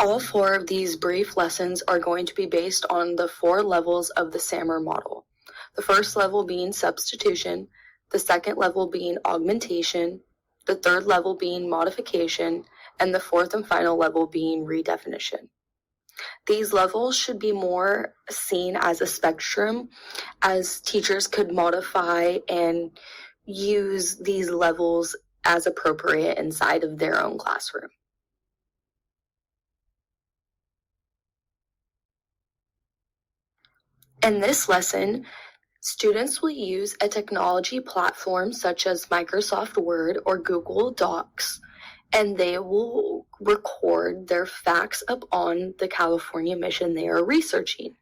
All 4 of these brief lessons are going to be based on the 4 levels of the SAMR model. The first level being substitution, the second level being augmentation, the third level being modification, and the fourth and final level being redefinition. These levels should be more seen as a spectrum, as teachers could modify and use these levels as appropriate inside of their own classroom. In this lesson, students will use a technology platform such as Microsoft Word or Google Docs, and they will record their facts up on the California mission they are researching.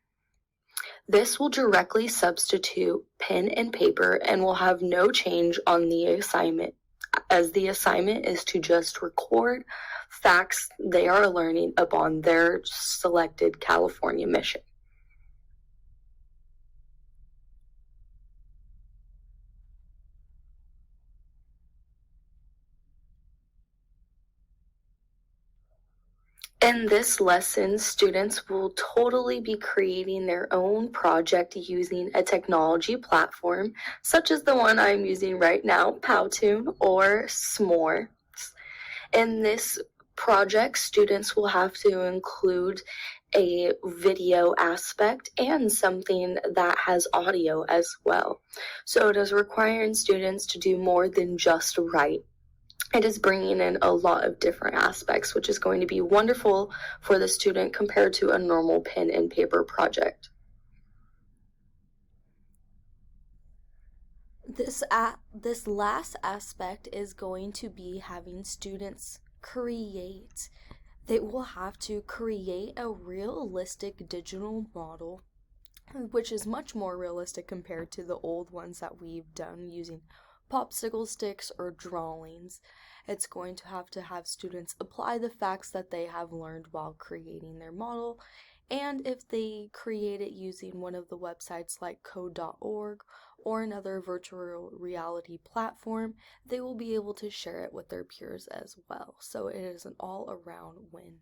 This will directly substitute pen and paper and will have no change on the assignment, as the assignment is to just record facts they are learning upon their selected California mission. In this lesson, students will totally be creating their own project using a technology platform, such as the one I'm using right now, Powtoon or SAMR. In this project, students will have to include a video aspect and something that has audio as well. So it is requiring students to do more than just write. It is bringing in a lot of different aspects, which is going to be wonderful for the student compared to a normal pen and paper project. This last aspect is going to be having students create. They will have to create a realistic digital model, which is much more realistic compared to the old ones that we've done using popsicle sticks or drawings. It's going to have students apply the facts that they have learned while creating their model, and if they create it using one of the websites like code.org or another virtual reality platform, they will be able to share it with their peers as well. So it is an all-around win.